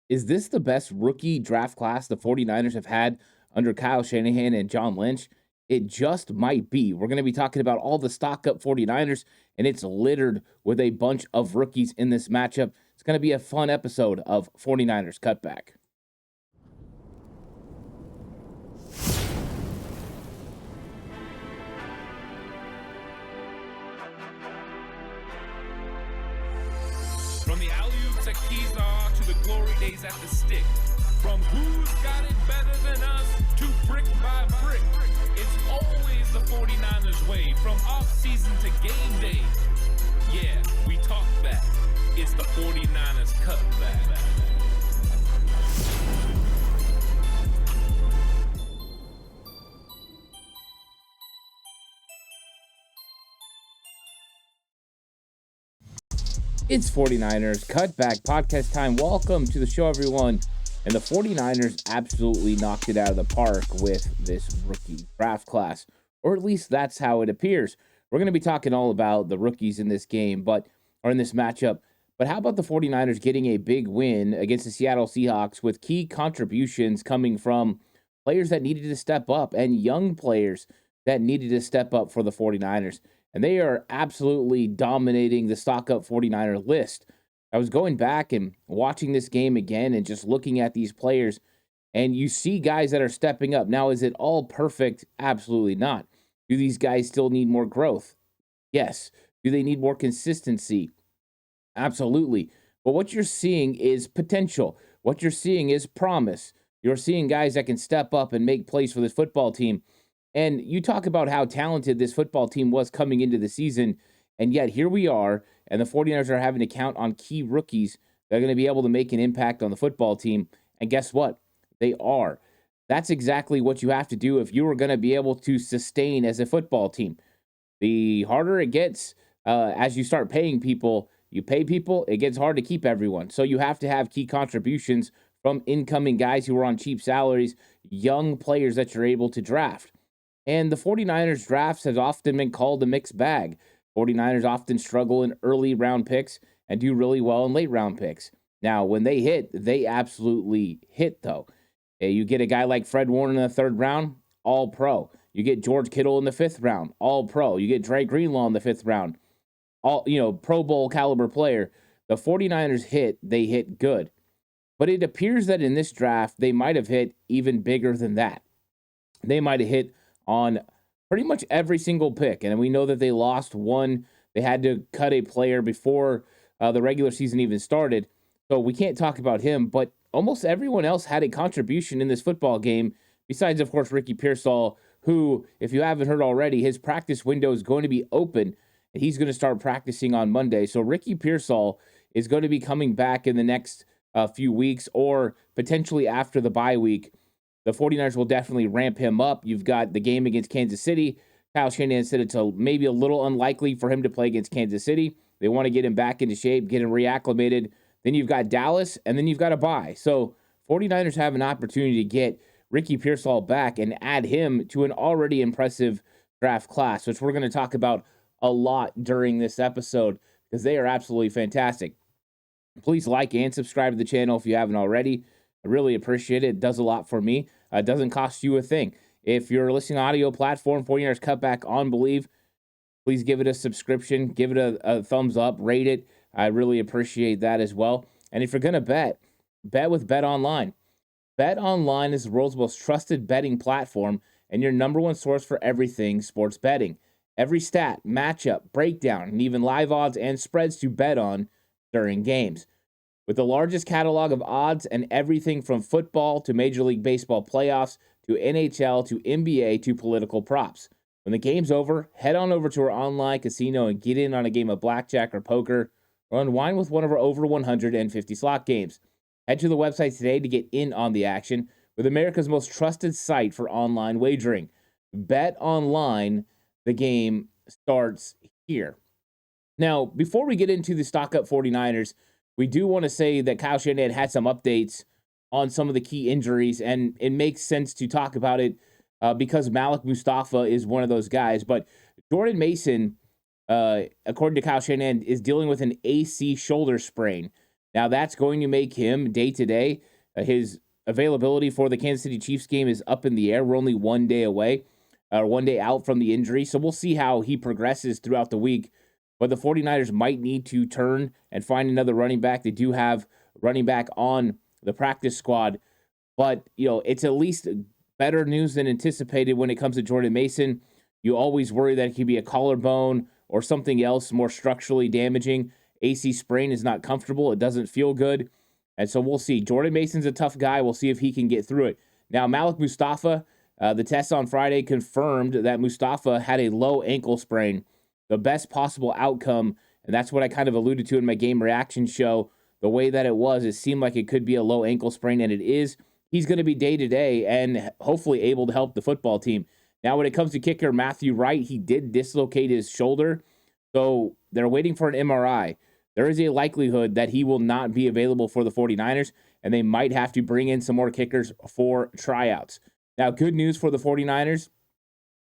Is this the best rookie draft class the 49ers have had under Kyle Shanahan and John Lynch? It just might be. We're going to be talking about all the stock up 49ers, and it's littered with a bunch of rookies in this matchup. It's going to be a fun episode of 49ers Cutback. From the alley-oops at Kezar to the glory days at the stick. From who's got it better than us to brick by brick. It's always the 49ers way from off-season to game day. Yeah, we talk back. It's the 49ers Cutback. It's 49ers Cutback podcast time. Welcome to the show, everyone. And the 49ers absolutely knocked it out of the park with this rookie draft class, or at least that's how it appears. We're going to be talking all about the rookies in this game, or in this matchup. But how about the 49ers getting a big win against the Seattle Seahawks with key contributions coming from players that needed to step up and young players that needed to step up for the 49ers? And they are absolutely dominating the stock up 49er list. I was going back and watching this game again and just looking at these players, and you see guys that are stepping up. Now, is it all perfect? Absolutely not. Do these guys still need more growth? Yes. Do they need more consistency? Absolutely. But what you're seeing is potential. What you're seeing is promise. You're seeing guys that can step up and make plays for this football team. And you talk about how talented this football team was coming into the season, and yet here we are, and the 49ers are having to count on key rookies that are going to be able to make an impact on the football team. And guess what? They are. That's exactly what you have to do if you are going to be able to sustain as a football team. The harder it gets as you start paying people, you pay people, it gets hard to keep everyone. So you have to have key contributions from incoming guys who are on cheap salaries, young players that you're able to draft. And the 49ers drafts has often been called a mixed bag. 49ers often struggle in early round picks and do really well in late round picks. Now, when they hit, they absolutely hit, though. You get a guy like Fred Warner in the third round, all pro. You get George Kittle in the fifth round, all pro. You get Dre Greenlaw in the fifth round, all, Pro Bowl caliber player. The 49ers hit, they hit good. But it appears that in this draft, they might have hit even bigger than that. They might have hit on pretty much every single pick. And we know that they lost one. They had to cut a player before the regular season even started. So we can't talk about him, but almost everyone else had a contribution in this football game, besides, of course, Ricky Pearsall, who, if you haven't heard already, his practice window is going to be open. And he's going to start practicing on Monday. So Ricky Pearsall is going to be coming back in the next few weeks, or potentially after the bye week. The 49ers will definitely ramp him up. You've got the game against Kansas City. Kyle Shanahan said it's maybe a little unlikely for him to play against Kansas City. They want to get him back into shape, get him reacclimated. Then you've got Dallas, and then you've got a bye. So 49ers have an opportunity to get Ricky Pearsall back and add him to an already impressive draft class, which we're going to talk about a lot during this episode because they are absolutely fantastic. Please like and subscribe to the channel if you haven't already. I really appreciate it. It does a lot for me. It doesn't cost you a thing. If you're listening audio platform, 49ers Cutback on Believe, please give it a subscription. Give it a thumbs up. Rate it. I really appreciate that as well. And if you're going to bet with Bet Online. Bet Online is the world's most trusted betting platform and your number one source for everything sports betting. Every stat, matchup, breakdown, and even live odds and spreads to bet on during games. With the largest catalog of odds and everything from football to Major League Baseball playoffs to NHL to NBA to political props. When the game's over, head on over to our online casino and get in on a game of blackjack or poker, or unwind with one of our over 150 slot games. Head to the website today to get in on the action with America's most trusted site for online wagering. Bet Online, the game starts here. Now, before we get into the stock up 49ers, we do want to say that Kyle Shanahan had some updates on some of the key injuries, and it makes sense to talk about it because Malik Mustafa is one of those guys. But Jordan Mason, according to Kyle Shanahan, is dealing with an AC shoulder sprain. Now, that's going to make him day-to-day. His availability for the Kansas City Chiefs game is up in the air. We're only 1 day away, or 1 day out from the injury. So we'll see how he progresses throughout the week. But the 49ers might need to turn and find another running back. They do have running back on the practice squad. But, it's at least better news than anticipated when it comes to Jordan Mason. You always worry that it could be a collarbone or something else more structurally damaging. AC sprain is not comfortable. It doesn't feel good. And so we'll see. Jordan Mason's a tough guy. We'll see if he can get through it. Now, Malik Mustafa, the test on Friday confirmed that Mustafa had a low ankle sprain, the best possible outcome. And that's what I kind of alluded to in my game reaction show. The way that it seemed like it could be a low ankle sprain, and it is. He's going to be day-to-day and hopefully able to help the football team. Now, when it comes to kicker Matthew Wright, he did dislocate his shoulder, so they're waiting for an MRI. There is a likelihood that he will not be available for the 49ers, and they might have to bring in some more kickers for tryouts. Now, good news for the 49ers,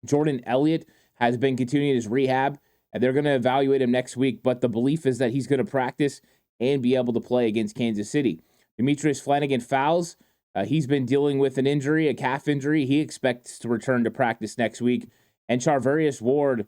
Jordan Elliott has been continuing his rehab, and they're going to evaluate him next week, but the belief is that he's going to practice and be able to play against Kansas City. Demetrius Flannigan-Fowles, he's been dealing with an injury, a calf injury. He expects to return to practice next week. And Charvarius Ward,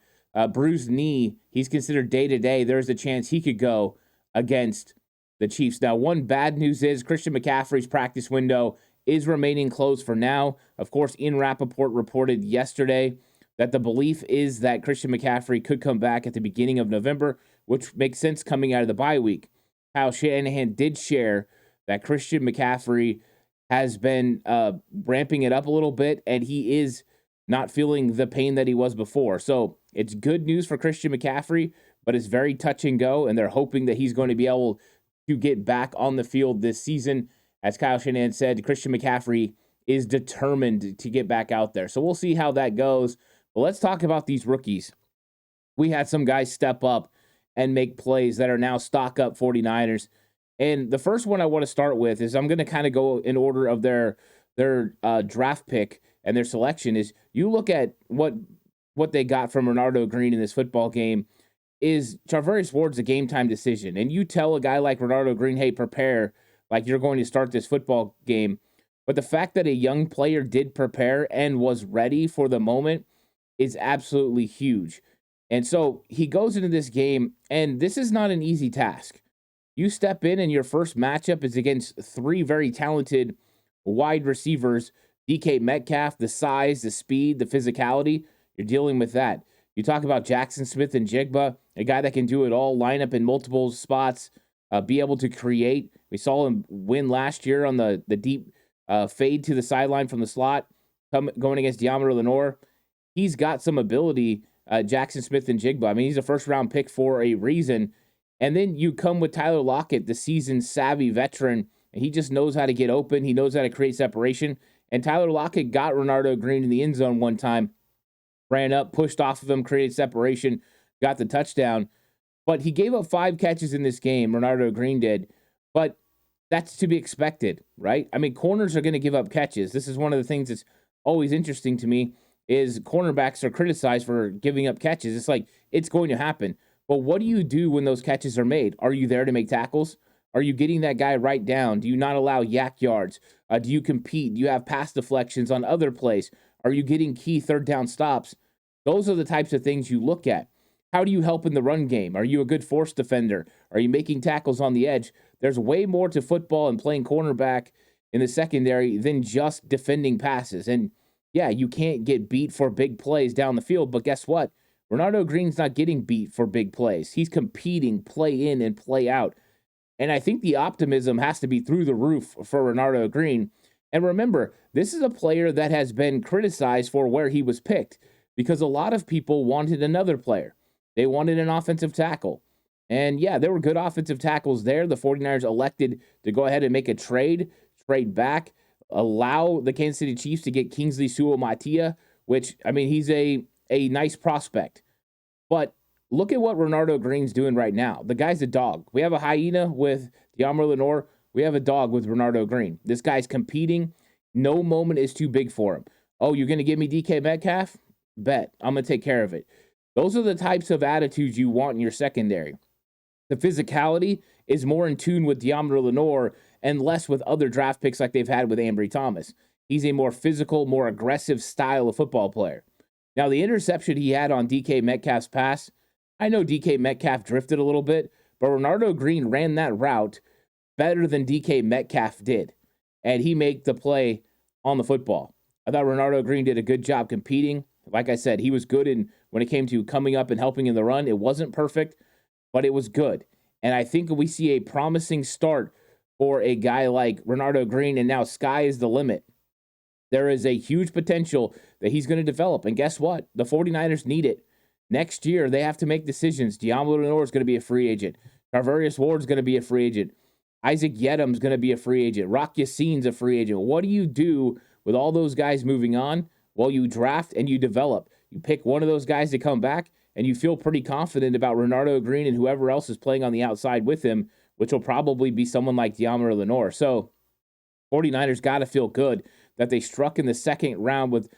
bruised knee, he's considered day-to-day. There's a chance he could go against the Chiefs. Now, one bad news is Christian McCaffrey's practice window is remaining closed for now. Of course, Ian Rappaport reported yesterday that the belief is that Christian McCaffrey could come back at the beginning of November, which makes sense coming out of the bye week. Kyle Shanahan did share that Christian McCaffrey has been ramping it up a little bit, and he is not feeling the pain that he was before. So it's good news for Christian McCaffrey, but it's very touch and go, and they're hoping that he's going to be able to get back on the field this season. As Kyle Shanahan said, Christian McCaffrey is determined to get back out there. So we'll see how that goes. But let's talk about these rookies. We had some guys step up and make plays that are now stock up 49ers. And the first one I want to start with is I'm going to kind of go in order of their draft pick and their selection. Is you look at what they got from Renardo Green in this football game is Charvarius Ward's a game time decision. And you tell a guy like Renardo Green, hey, prepare like you're going to start this football game. But the fact that a young player did prepare and was ready for the moment is absolutely huge. And so he goes into this game, and this is not an easy task. You step in, and your first matchup is against three very talented wide receivers. DK Metcalf, the size, the speed, the physicality, you're dealing with that. You talk about Jackson Smith and Jigba, a guy that can do it all, line up in multiple spots, be able to create. We saw him win last year on the deep fade to the sideline from the slot, going against Deommodore Lenoir. He's got some ability, Jackson Smith and Jigba. I mean, he's a first-round pick for a reason. And then you come with Tyler Lockett, the seasoned, savvy veteran, and he just knows how to get open. He knows how to create separation. And Tyler Lockett got Renardo Green in the end zone one time, ran up, pushed off of him, created separation, got the touchdown. But he gave up 5 catches in this game, Renardo Green did. But that's to be expected, right? I mean, corners are going to give up catches. This is one of the things that's always interesting to me is cornerbacks are criticized for giving up catches. It's like, it's going to happen. But what do you do when those catches are made? Are you there to make tackles? Are you getting that guy right down? Do you not allow yak yards? Do you compete? Do you have pass deflections on other plays? Are you getting key third down stops? Those are the types of things you look at. How do you help in the run game? Are you a good force defender? Are you making tackles on the edge? There's way more to football and playing cornerback in the secondary than just defending passes. And yeah, you can't get beat for big plays down the field, but guess what? Renardo Green's not getting beat for big plays. He's competing play in and play out. And I think the optimism has to be through the roof for Renardo Green. And remember, this is a player that has been criticized for where he was picked because a lot of people wanted another player. They wanted an offensive tackle. And yeah, there were good offensive tackles there. The 49ers elected to go ahead and make a trade back, allow the Kansas City Chiefs to get Kingsley Suo-Matia, which, I mean, he's a nice prospect. But look at what Renardo Green's doing right now. The guy's a dog. We have a hyena with Deommodore Lenoir. We have a dog with Renardo Green. This guy's competing. No moment is too big for him. Oh, you're going to give me DK Metcalf? Bet. I'm going to take care of it. Those are the types of attitudes you want in your secondary. The physicality is more in tune with Deommodore Lenoir and less with other draft picks like they've had with Ambry Thomas. He's a more physical, more aggressive style of football player. Now, the interception he had on DK Metcalf's pass, I know DK Metcalf drifted a little bit, but Renardo Green ran that route better than DK Metcalf did, and he made the play on the football. I thought Renardo Green did a good job competing. Like I said, he was good when it came to coming up and helping in the run. It wasn't perfect, but it was good. And I think we see a promising start for a guy like Renardo Green, and now sky is the limit. There is a huge potential that he's going to develop. And guess what? The 49ers need it. Next year, they have to make decisions. Deommodore Lenoir is going to be a free agent. Tarvarius Ward is going to be a free agent. Isaac Yedem is going to be a free agent. Rock Yassine's a free agent. What do you do with all those guys moving on? Well, you draft and you develop. You pick one of those guys to come back, and you feel pretty confident about Renardo Green and whoever else is playing on the outside with him, which will probably be someone like Deommodore Lenoir. So 49ers got to feel good that they struck in the second round with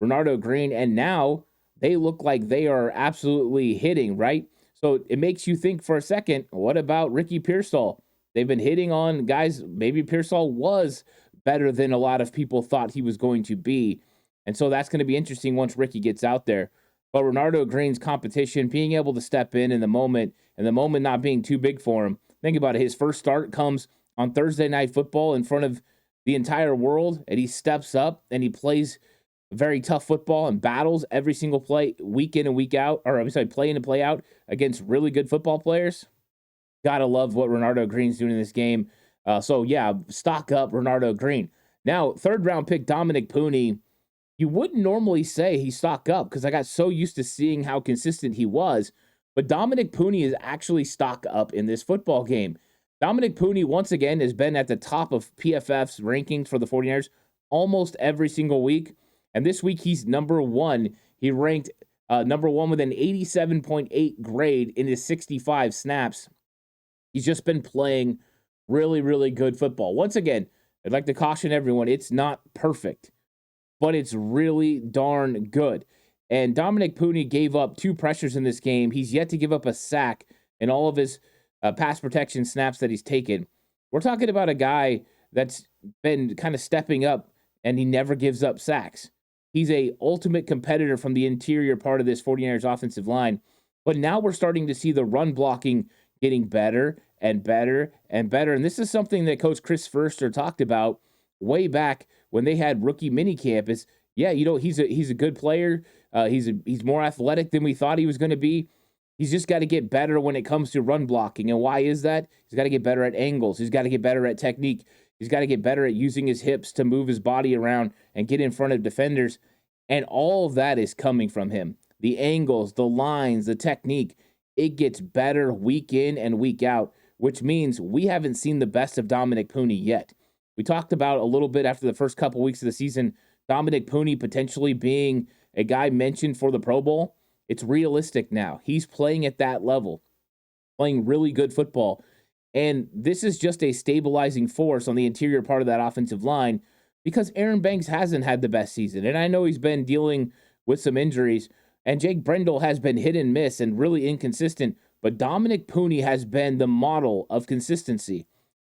Renardo Green, and now they look like they are absolutely hitting, right? So it makes you think for a second, what about Ricky Pearsall? They've been hitting on guys. Maybe Pearsall was better than a lot of people thought he was going to be. And so that's going to be interesting once Ricky gets out there. But Renardo Green's competition, being able to step in the moment, and the moment not being too big for him. Think about it. His first start comes on Thursday Night Football in front of the entire world, and he steps up and he plays very tough football and battles every single play, week in and week out, or I'm sorry, play in and play out against really good football players. Gotta love what Renardo Green's doing in this game. So yeah, stock up Renardo Green. Now, third round pick Dominic Pooney. You wouldn't normally say he stock up because I got so used to seeing how consistent he was. But Dominic Pooney is actually stock up in this football game. Dominic Pooney, once again, has been at the top of PFF's rankings for the 49ers almost every single week. And this week, he's number one. He ranked number one with an 87.8 grade in his 65 snaps. He's just been playing really, really good football. Once again, I'd like to caution everyone, it's not perfect, but it's really darn good. And Dominic Pooney gave up 2 pressures in this game. He's yet to give up a sack in all of his pass protection snaps that he's taken. We're talking about a guy that's been kind of stepping up, and he never gives up sacks. He's a ultimate competitor from the interior part of this 49ers offensive line. But now we're starting to see the run blocking getting better and better and better. And this is something that Coach Chris Foerster talked about way back when they had rookie minicamp. Is he's a good player. He's more athletic than we thought he was going to be. He's just got to get better when it comes to run blocking. And why is that? He's got to get better at angles. He's got to get better at technique. He's got to get better at using his hips to move his body around and get in front of defenders. And all of that is coming from him. The angles, the lines, the technique, it gets better week in and week out, which means we haven't seen the best of Dominic Pooney yet. We talked about a little bit after the first couple weeks of the season, Dominic Pooney potentially being a guy mentioned for the Pro Bowl. It's realistic now. He's playing at that level, playing really good football. And this is just a stabilizing force on the interior part of that offensive line because Aaron Banks hasn't had the best season. And I know he's been dealing with some injuries, and Jake Brendel has been hit and miss and really inconsistent, but Dominic Pooney has been the model of consistency.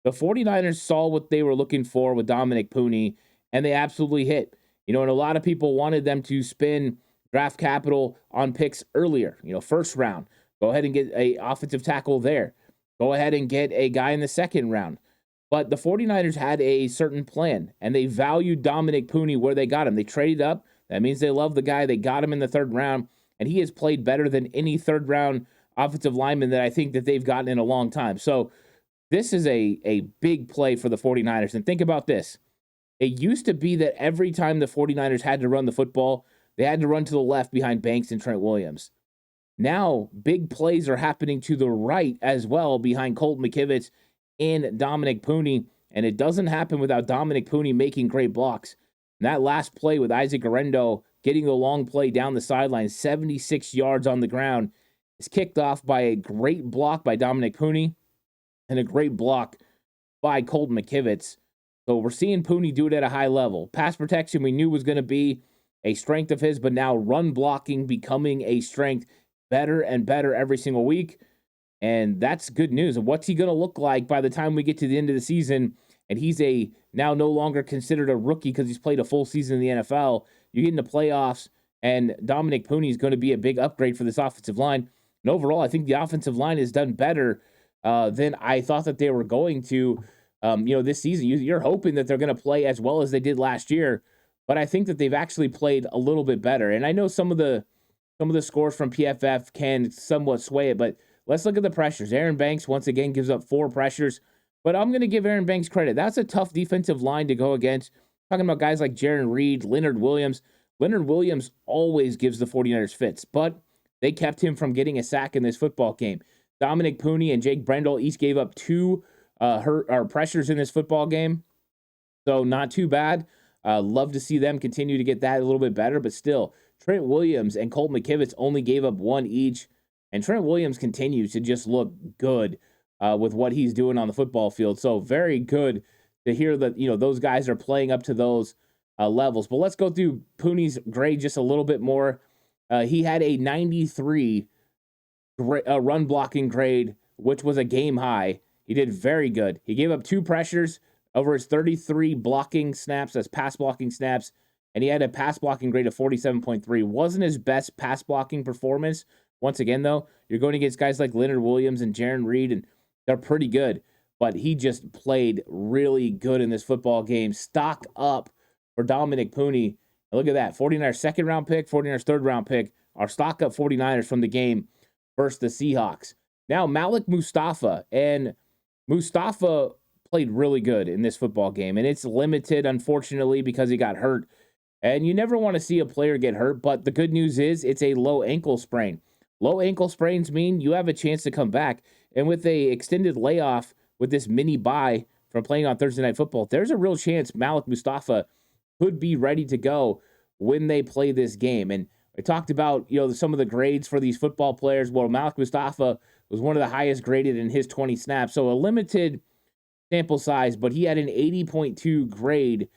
The 49ers saw what they were looking for with Dominic Pooney, and they absolutely hit. And a lot of people wanted them to spend draft capital on picks earlier, first round. Go ahead and get a offensive tackle there. Go ahead and get a guy in the second round. But the 49ers had a certain plan, and they valued Dominic Pooney where they got him. They traded up. That means they love the guy. They got him in the third round, and he has played better than any third-round offensive lineman that I think that they've gotten in a long time. So this is a big play for the 49ers. And think about this. It used to be that every time the 49ers had to run the football, they had to run to the left behind Banks and Trent Williams. Now, big plays are happening to the right as well behind Colt McKivitz and Dominic Pooney, and it doesn't happen without Dominic Pooney making great blocks. And that last play with Isaac Arendo getting the long play down the sideline, 76 yards on the ground, is kicked off by a great block by Dominic Pooney and a great block by Colt McKivitz. So we're seeing Pooney do it at a high level. Pass protection we knew was going to be a strength of his, but now run blocking becoming a strength better and better every single week. And that's good news. And what's he going to look like by the time we get to the end of the season? And he's a now no longer considered a rookie because he's played a full season in the NFL. You get into playoffs, and Dominic Pooney is going to be a big upgrade for this offensive line. And overall, I think the offensive line has done better than I thought that they were going to. This season, you're hoping that they're going to play as well as they did last year, but I think that they've actually played a little bit better. And I know some of the scores from PFF can somewhat sway it, but let's look at the pressures. Aaron Banks, once again, gives up 4 pressures, but I'm going to give Aaron Banks credit. That's a tough defensive line to go against. Talking about guys like Jaron Reed, Leonard Williams. Leonard Williams always gives the 49ers fits, but they kept him from getting a sack in this football game. Dominic Pooney and Jake Brendel each gave up 2 pressures in this football game, so not too bad. Love to see them continue to get that a little bit better, but still, Trent Williams and Colt McKivitz only gave up 1 each, and Trent Williams continues to just look good with what he's doing on the football field. So very good to hear that those guys are playing up to those levels. But let's go through Pooney's grade just a little bit more. He had a 93 run blocking grade, which was a game high. He did very good. He gave up 2 pressures over his 33 blocking snaps, as pass blocking snaps, and he had a pass blocking grade of 47.3. Wasn't his best pass blocking performance. Once again, though, you're going against guys like Leonard Williams and Jaron Reed, and they're pretty good. But he just played really good in this football game. Stock up for Dominic Pooney. And look at that. 49ers second round pick, 49ers third round pick are stock up 49ers from the game versus the Seahawks. Now, Malik Mustafa. And Mustafa played really good in this football game. And it's limited, unfortunately, because he got hurt. And you never want to see a player get hurt. But the good news is it's a low ankle sprain. Low ankle sprains mean you have a chance to come back. And with a extended layoff with this mini bye from playing on Thursday Night Football, there's a real chance Malik Mustafa could be ready to go when they play this game. And I talked about, some of the grades for these football players. Well, Malik Mustafa was one of the highest graded in his 20 snaps. So a limited sample size, but he had an 80.2 grade,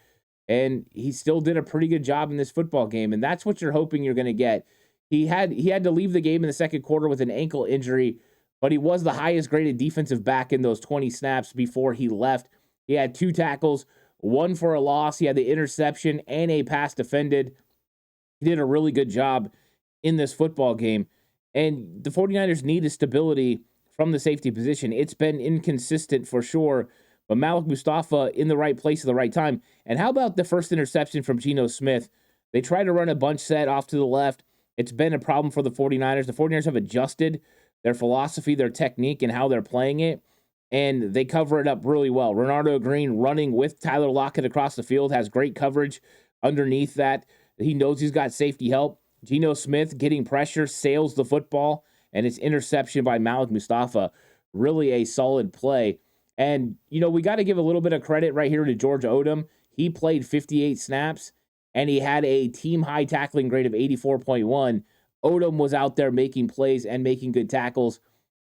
and he still did a pretty good job in this football game. And that's what you're hoping you're going to get. He had to leave the game in the second quarter with an ankle injury, but he was the highest graded defensive back in those 20 snaps before he left. He had 2 tackles, 1 for a loss. He had the interception and a pass defended. He did a really good job in this football game. And the 49ers need a stability from the safety position. It's been inconsistent for sure, but Malik Mustafa in the right place at the right time. And how about the first interception from Geno Smith? They tried to run a bunch set off to the left. It's been a problem for the 49ers. The 49ers have adjusted their philosophy, their technique, and how they're playing it, and they cover it up really well. Renardo Green running with Tyler Lockett across the field has great coverage underneath that. He knows he's got safety help. Geno Smith getting pressure, sails the football, and it's interception by Malik Mustafa. Really a solid play. And, we got to give a little bit of credit right here to George Odom. He played 58 snaps, and he had a team-high tackling grade of 84.1. Odom was out there making plays and making good tackles.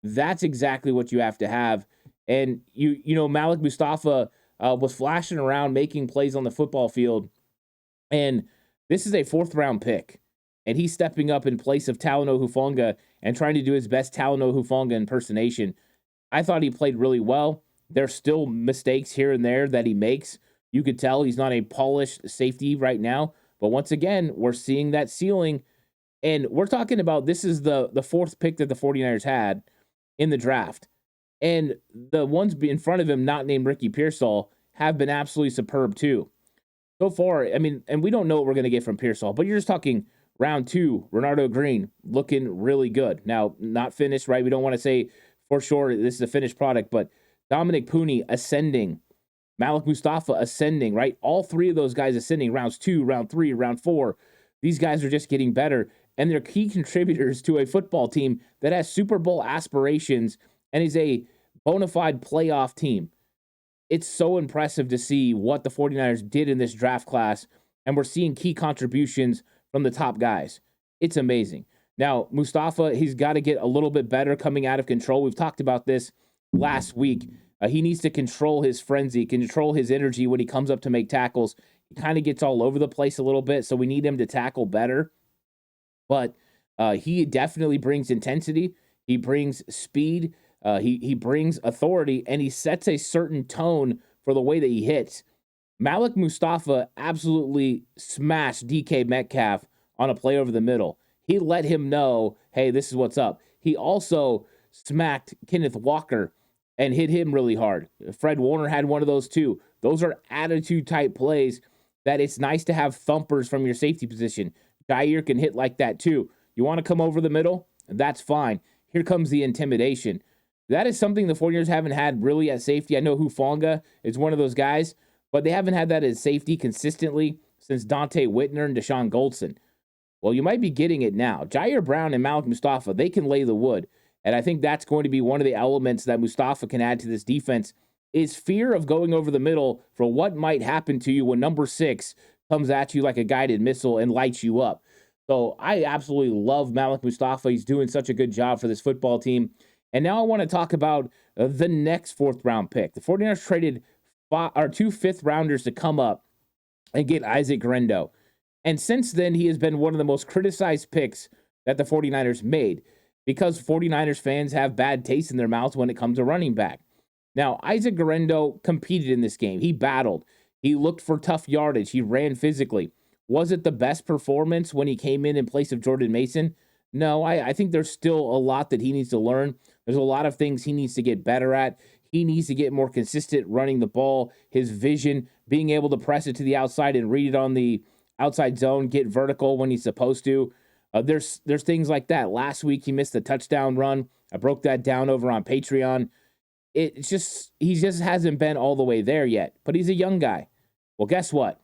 That's exactly what you have to have. And, Malik Mustafa was flashing around, making plays on the football field. And this is a 4th-round pick. And he's stepping up in place of Talanoa Hufanga and trying to do his best Talanoa Hufanga impersonation. I thought he played really well. There's still mistakes here and there that he makes. You could tell he's not a polished safety right now. But once again, we're seeing that ceiling. And we're talking about this is the 4th pick that the 49ers had in the draft. And the ones in front of him, not named Ricky Pearsall, have been absolutely superb too. So far, and we don't know what we're going to get from Pearsall, but you're just talking round 2, Renardo Green looking really good. Now, not finished, right? We don't want to say for sure this is a finished product, but Dominic Pooney ascending, Malik Mustafa ascending, right? All 3 of those guys ascending, rounds 2, round 3, round 4. These guys are just getting better, and they're key contributors to a football team that has Super Bowl aspirations and is a bona fide playoff team. It's so impressive to see what the 49ers did in this draft class, and we're seeing key contributions from the top guys. It's amazing. Now, Mustafa, he's got to get a little bit better coming out of control. We've talked about this last week. He needs to control his frenzy, control his energy when he comes up to make tackles. He kind of gets all over the place a little bit, so we need him to tackle better. But he definitely brings intensity. He brings speed. He brings authority, and he sets a certain tone for the way that he hits. Malik Mustafa absolutely smashed DK Metcalf on a play over the middle. He let him know, hey, this is what's up. He also smacked Kenneth Walker and hit him really hard. Fred Warner had one of those too. Those are attitude type plays that it's nice to have thumpers from your safety position. Jair can hit like that too. You want to come over the middle? That's fine. Here comes the intimidation. That is something the 49ers haven't had really at safety. I know Hufanga is one of those guys, but they haven't had that as safety consistently since Dante Whitner and Deshaun Goldson. Well, you might be getting it now. Jair Brown and Malik Mustafa, they can lay the wood. And I think that's going to be one of the elements that Mustafa can add to this defense is fear of going over the middle for what might happen to you when number 6 comes at you like a guided missile and lights you up. So I absolutely love Malik Mustafa. He's doing such a good job for this football team. And now I want to talk about the next 4th-round pick. The 49ers traded 2 5th-rounders to come up and get Isaac Guerendo. And since then, he has been one of the most criticized picks that the 49ers made because 49ers fans have bad taste in their mouths when it comes to running back. Now, Isaac Guerendo competed in this game. He battled. He looked for tough yardage. He ran physically. Was it the best performance when he came in place of Jordan Mason? No, I think there's still a lot that he needs to learn. There's a lot of things he needs to get better at. He needs to get more consistent running the ball, his vision, being able to press it to the outside and read it on the outside zone, get vertical when he's supposed to. There's things like that. Last week, he missed the touchdown run. I broke that down over on Patreon. He just hasn't been all the way there yet, but he's a young guy. Well, guess what?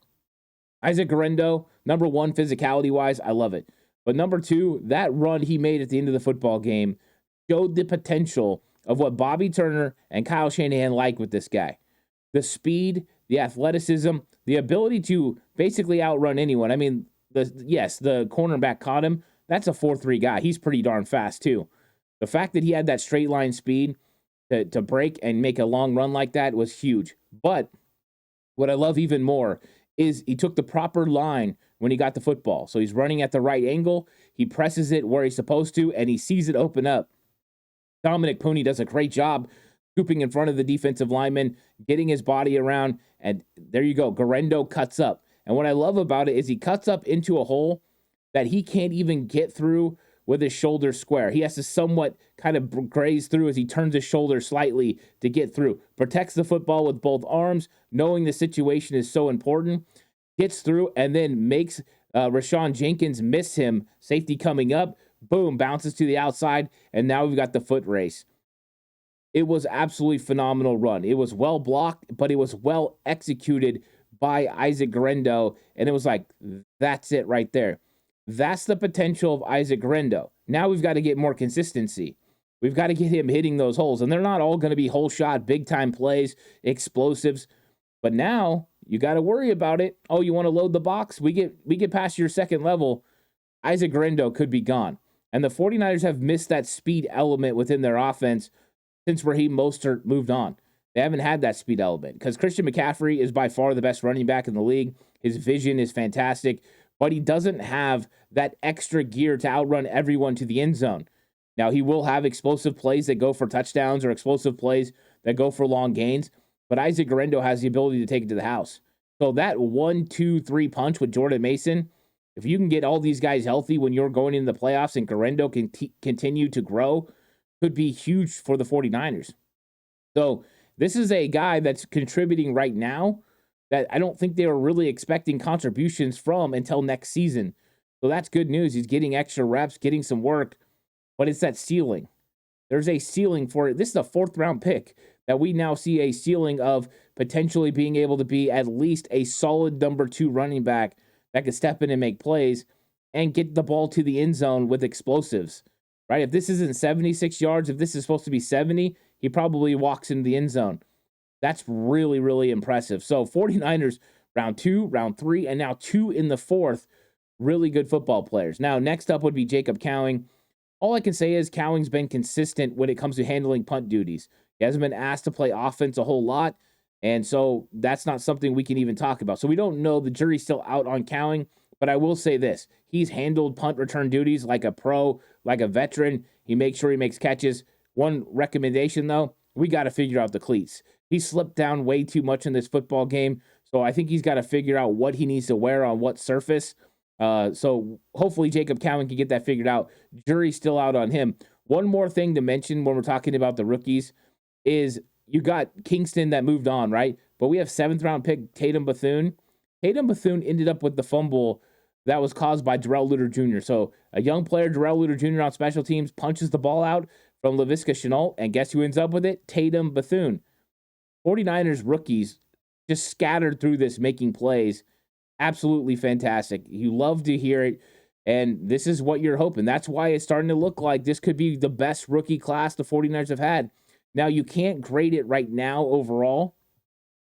Isaac Guerendo, number 1, physicality-wise, I love it. But number 2, that run he made at the end of the football game showed the potential of what Bobby Turner and Kyle Shanahan like with this guy. The speed, the athleticism, the ability to basically outrun anyone. I mean, the cornerback caught him. That's a 4.3 guy. He's pretty darn fast, too. The fact that he had that straight line speed to break and make a long run like that was huge. But what I love even more is he took the proper line when he got the football. So he's running at the right angle. He presses it where he's supposed to, and he sees it open up. Dominic Pooney does a great job scooping in front of the defensive lineman, getting his body around, and there you go. Guerendo cuts up. And what I love about it is he cuts up into a hole that he can't even get through with his shoulder square. He has to somewhat kind of graze through as he turns his shoulder slightly to get through. Protects the football with both arms, knowing the situation is so important. Gets through and then makes Rashawn Jenkins miss him. Safety coming up. Boom, bounces to the outside, and now we've got the foot race. It was absolutely phenomenal run. It was well blocked, but it was well executed by Isaac Guerendo, and it was like, that's it right there. That's the potential of Isaac Guerendo. Now we've got to get more consistency. We've got to get him hitting those holes, and they're not all going to be whole shot, big-time plays, explosives, but now you got to worry about it. Oh, you want to load the box? We get past your second level, Isaac Guerendo could be gone. And the 49ers have missed that speed element within their offense since Raheem Mostert moved on. They haven't had that speed element because Christian McCaffrey is by far the best running back in the league. His vision is fantastic, but he doesn't have that extra gear to outrun everyone to the end zone. Now, he will have explosive plays that go for touchdowns or explosive plays that go for long gains, but Isaac Guerendo has the ability to take it to the house. So that 1-2-3 punch with Jordan Mason, if you can get all these guys healthy when you're going into the playoffs and Guerendo can continue to grow, could be huge for the 49ers. So this is a guy that's contributing right now that I don't think they were really expecting contributions from until next season. So that's good news. He's getting extra reps, getting some work, but it's that ceiling. There's a ceiling for it. This is a 4th-round pick that we now see a ceiling of potentially being able to be at least a solid number 2 running back that could step in and make plays and get the ball to the end zone with explosives, right? If this isn't 76 yards, if this is supposed to be 70, he probably walks into the end zone. That's really, really impressive. So 49ers, round 2, round 3, and now 2 in the 4th, really good football players. Now, next up would be Jacob Cowing. All I can say is Cowing's been consistent when it comes to handling punt duties. He hasn't been asked to play offense a whole lot, and so that's not something we can even talk about. So we don't know. The jury's still out on Cowing, but I will say this. He's handled punt return duties like a pro, like a veteran. He makes sure he makes catches. One recommendation, though, we got to figure out the cleats. He slipped down way too much in this football game, so I think he's got to figure out what he needs to wear on what surface. So hopefully Jacob Cowan can get that figured out. Jury's still out on him. One more thing to mention when we're talking about the rookies is you got Kingston that moved on, right? But we have 7th-round pick Tatum Bethune. Tatum Bethune ended up with the fumble that was caused by Darrell Luter Jr. So a young player, Darrell Luter Jr. on special teams, punches the ball out from Laviska Shenault, and guess who ends up with it? Tatum Bethune. 49ers rookies just scattered through this making plays. Absolutely fantastic. You love to hear it, and this is what you're hoping. That's why it's starting to look like this could be the best rookie class the 49ers have had. Now, you can't grade it right now overall,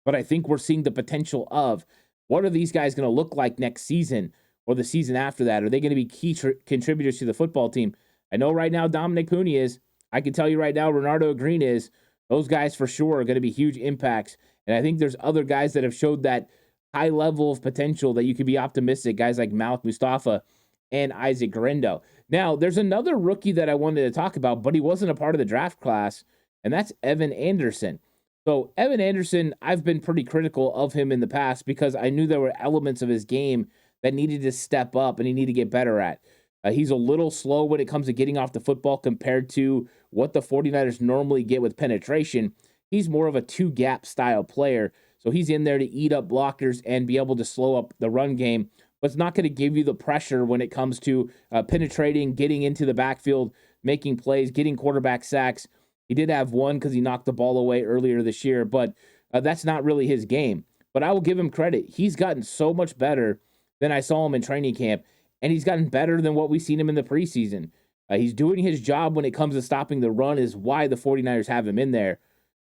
but I think we're seeing the potential of what are these guys going to look like next season or the season after that? Are they going to be key contributors to the football team? I know right now Dominic Pooney is. I can tell you right now Renardo Green is. Those guys for sure are going to be huge impacts. And I think there's other guys that have showed that high level of potential that you could be optimistic, guys like Malik Mustafa and Isaac Garendo. Now, there's another rookie that I wanted to talk about, but he wasn't a part of the draft class, and that's Evan Anderson. So Evan Anderson, I've been pretty critical of him in the past because I knew there were elements of his game that needed to step up and he needed to get better at. He's a little slow when it comes to getting off the football compared to what the 49ers normally get with penetration. He's more of a two-gap style player, so he's in there to eat up blockers and be able to slow up the run game, but it's not going to give you the pressure when it comes to penetrating, getting into the backfield, making plays, getting quarterback sacks. He did have one because he knocked the ball away earlier this year, but that's not really his game. But I will give him credit. He's gotten so much better than I saw him in training camp, and he's gotten better than what we've seen him in the preseason. He's doing his job when it comes to stopping the run is why the 49ers have him in there.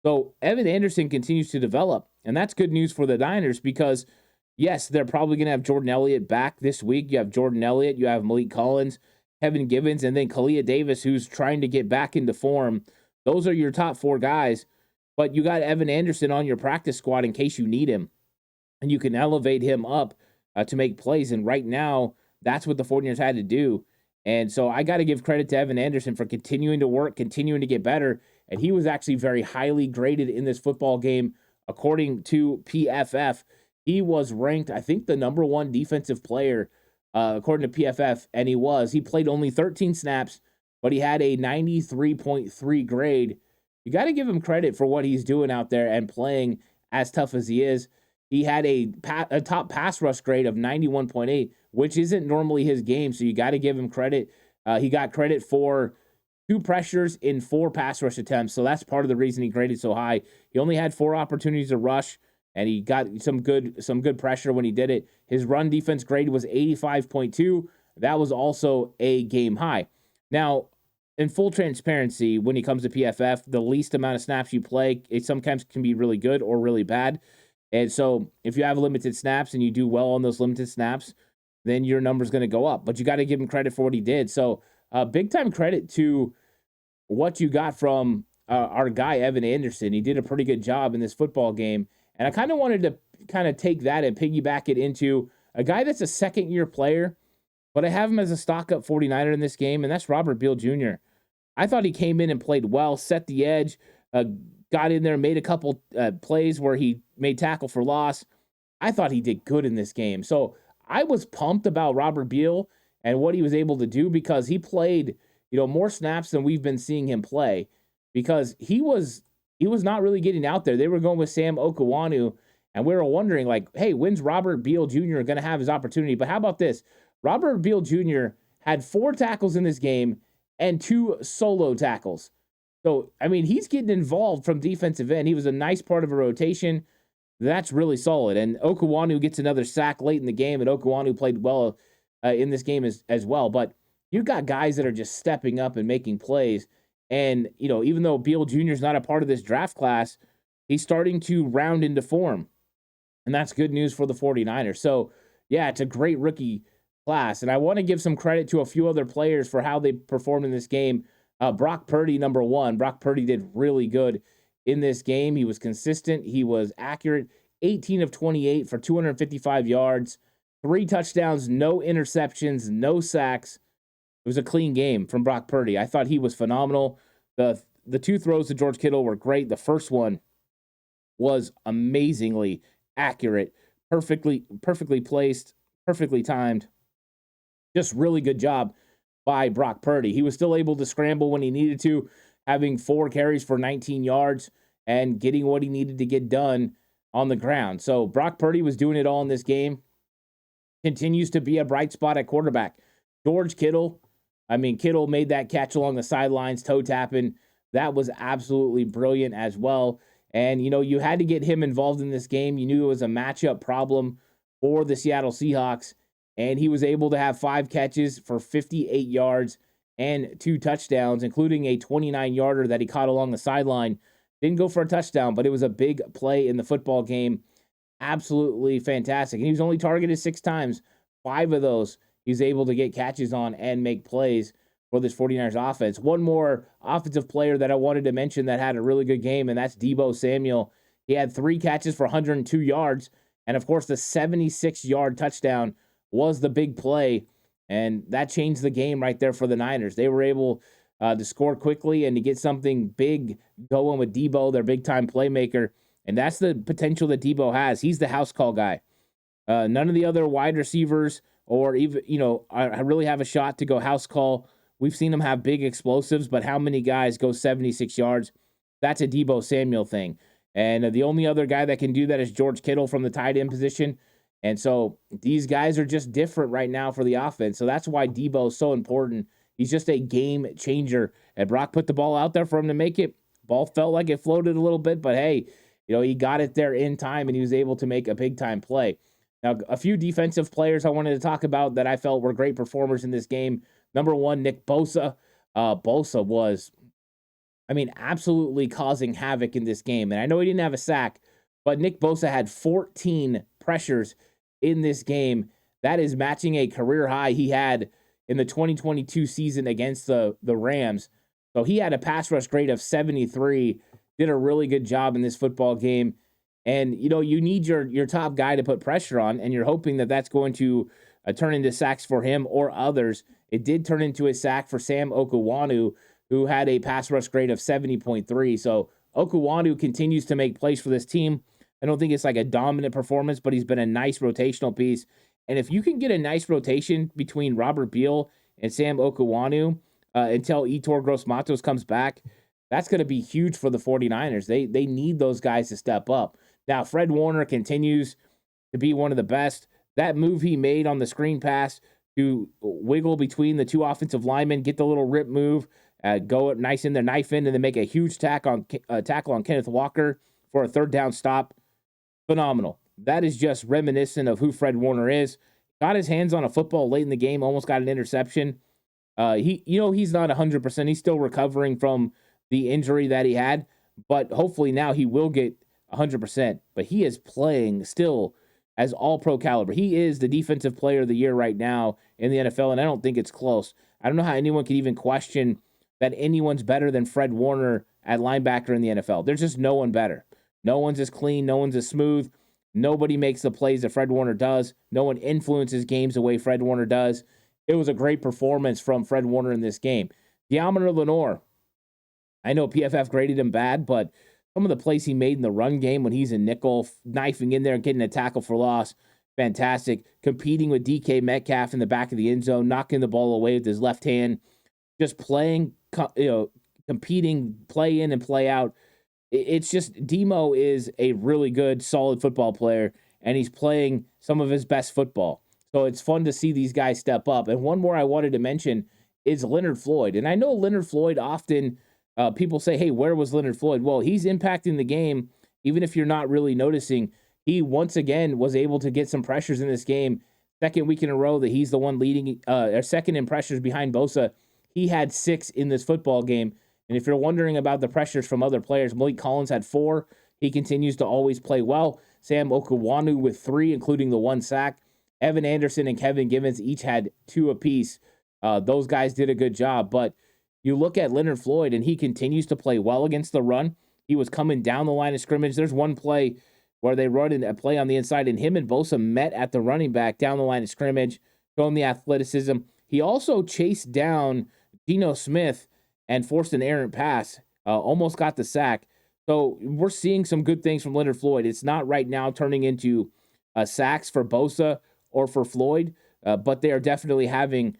So Evan Anderson continues to develop, and that's good news for the Niners because, yes, they're probably going to have Jordan Elliott back this week. You have Jordan Elliott, you have Malik Collins, Kevin Givens, and then Kalia Davis, who's trying to get back into form. Those are your top 4 guys, but you got Evan Anderson on your practice squad in case you need him, and you can elevate him up to make plays, and right now, that's what the 49ers had to do. And so I got to give credit to Evan Anderson for continuing to work, continuing to get better. And he was actually very highly graded in this football game. According to PFF, he was ranked, I think, the number 1 defensive player, according to PFF. And he was. He played only 13 snaps, but he had a 93.3 grade. You got to give him credit for what he's doing out there and playing as tough as he is. He had a top pass rush grade of 91.8, which isn't normally his game, so you got to give him credit. He got credit for 2 pressures in 4 pass rush attempts, so that's part of the reason he graded so high. He only had 4 opportunities to rush, and he got some good pressure when he did it. His run defense grade was 85.2. That was also a game high. Now, in full transparency, when it comes to PFF, the least amount of snaps you play, it sometimes can be really good or really bad. And so if you have limited snaps and you do well on those limited snaps, then your number's going to go up. But you got to give him credit for what he did. So big time credit to what you got from our guy, Evan Anderson. He did a pretty good job in this football game. And I kind of wanted to kind of take that and piggyback it into a guy that's a second-year player, but I have him as a stock-up 49er in this game, and that's Robert Beal Jr. I thought he came in and played well, set the edge, got in there, made a couple plays where he made tackle for loss. I thought he did good in this game. So I was pumped about Robert Beal and what he was able to do because he played, more snaps than we've been seeing him play because he was not really getting out there. They were going with Sam Okawanu, and we were wondering, like, hey, when's Robert Beal Jr. going to have his opportunity? But how about this? Robert Beal Jr. had 4 tackles in this game and 2 solo tackles. So, I mean, he's getting involved from defensive end. He was a nice part of a rotation. That's really solid. And Okawanu gets another sack late in the game, and Okawanu played well in this game as well. But you've got guys that are just stepping up and making plays. And, even though Beal Jr. is not a part of this draft class, he's starting to round into form. And that's good news for the 49ers. So, yeah, it's a great rookie class. And I want to give some credit to a few other players for how they performed in this game. Brock Purdy, number 1. Brock Purdy did really good in this game. He was consistent. He was accurate. 18 of 28 for 255 yards, 3 touchdowns, no interceptions, no sacks. It was a clean game from Brock Purdy. I thought he was phenomenal. The the two throws to George Kittle were great. The first one was amazingly accurate, perfectly placed, perfectly timed. Just really good job by Brock Purdy. He was still able to scramble when he needed to, having 4 carries for 19 yards and getting what he needed to get done on the ground. So Brock Purdy was doing it all in this game. Continues to be a bright spot at quarterback. George Kittle, Kittle made that catch along the sidelines, toe tapping. That was absolutely brilliant as well. And, you had to get him involved in this game. You knew it was a matchup problem for the Seattle Seahawks. And he was able to have 5 catches for 58 yards and 2 touchdowns, including a 29-yarder that he caught along the sideline. Didn't go for a touchdown, but it was a big play in the football game. Absolutely fantastic. And he was only targeted 6 times. 5 of those he's able to get catches on and make plays for this 49ers offense. One more offensive player that I wanted to mention that had a really good game, and that's Deebo Samuel. He had 3 catches for 102 yards, and of course the 76-yard touchdown was the big play, and that changed the game right there for the Niners. They were able to score quickly and to get something big going with Deebo, their big-time playmaker, and that's the potential that Deebo has. He's the house call guy. None of the other wide receivers or even, I really have a shot to go house call. We've seen them have big explosives, but how many guys go 76 yards? That's a Deebo Samuel thing. And the only other guy that can do that is George Kittle from the tight end position. And so these guys are just different right now for the offense. So that's why Deebo is so important. He's just a game changer. And Brock put the ball out there for him to make it. Ball felt like it floated a little bit, but hey, he got it there in time and he was able to make a big time play. Now, a few defensive players I wanted to talk about that I felt were great performers in this game. Number 1, Nick Bosa. Bosa was, absolutely causing havoc in this game. And I know he didn't have a sack, but Nick Bosa had 14 pressures in this game. That is matching a career high he had in the 2022 season against the Rams. So he had a pass rush grade of 73, did a really good job in this football game. And, you need your top guy to put pressure on, and you're hoping that that's going to turn into sacks for him or others. It did turn into a sack for Sam Okuwanu, who had a pass rush grade of 70.3. So Okuwanu continues to make plays for this team. I don't think it's like a dominant performance, but he's been a nice rotational piece. And if you can get a nice rotation between Robert Beal and Sam Okuwanu until Yetur Gross-Matos comes back, that's going to be huge for the 49ers. They need those guys to step up. Now, Fred Warner continues to be one of the best. That move he made on the screen pass to wiggle between the 2 offensive linemen, get the little rip move, go nice in there, knife in, and then make a huge tackle on Kenneth Walker for a 3rd down stop. Phenomenal. That is just reminiscent of who Fred Warner is. Got his hands on a football late in the game, almost got an interception. He's not 100%. He's still recovering from the injury that he had, but hopefully now he will get 100%. But he is playing still as all-pro caliber. He is the defensive player of the year right now in the NFL, and I don't think it's close. I don't know how anyone could even question that anyone's better than Fred Warner at linebacker in the NFL. There's just no one better. No one's as clean. No one's as smooth. Nobody makes the plays that Fred Warner does. No one influences games the way Fred Warner does. It was a great performance from Fred Warner in this game. Deommodore Lenoir, I know PFF graded him bad, but some of the plays he made in the run game when he's in nickel, knifing in there and getting a tackle for loss, fantastic. Competing with DK Metcalf in the back of the end zone, knocking the ball away with his left hand, just playing, competing, play in and play out. It's just Demo is a really good, solid football player, and he's playing some of his best football. So it's fun to see these guys step up. And one more I wanted to mention is Leonard Floyd. And I know Leonard Floyd often, people say, hey, where was Leonard Floyd? Well, he's impacting the game, even if you're not really noticing. He once again was able to get some pressures in this game. 2nd week in a row that he's the one leading, or second in pressures behind Bosa. He had 6 in this football game. And if you're wondering about the pressures from other players, Malik Collins had 4. He continues to always play well. Sam Okuwanu with 3, including the 1 sack. Evan Anderson and Kevin Givens each had 2 apiece. Those guys did a good job. But you look at Leonard Floyd, and he continues to play well against the run. He was coming down the line of scrimmage. There's one play where they run a play on the inside, and him and Bosa met at the running back down the line of scrimmage, showing the athleticism. He also chased down Geno Smith and forced an errant pass. almost got the sack. So we're seeing some good things from Leonard Floyd. It's not right now turning into sacks for Bosa or for Floyd, but they are definitely having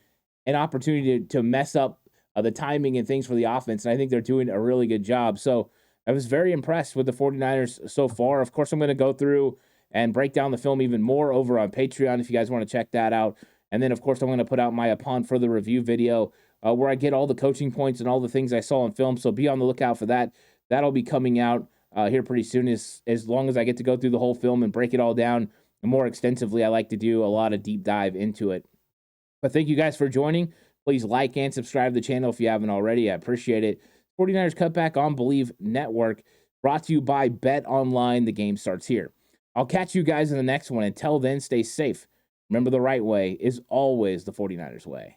an opportunity to mess up the timing and things for the offense. And I think they're doing a really good job. So I was very impressed with the 49ers so far. Of course, I'm going to go through and break down the film even more over on Patreon if you guys want to check that out. And then, of course, I'm going to put out my Upon Further Review video where I get all the coaching points and all the things I saw on film. So be on the lookout for that. That'll be coming out here pretty soon as long as I get to go through the whole film and break it all down more extensively. I like to do a lot of deep dive into it. But thank you guys for joining. Please like and subscribe to the channel if you haven't already. I appreciate it. 49ers Cutback on Believe Network, brought to you by Bet Online. The game starts here. I'll catch you guys in the next one. Until then, stay safe. Remember, the right way is always the 49ers way.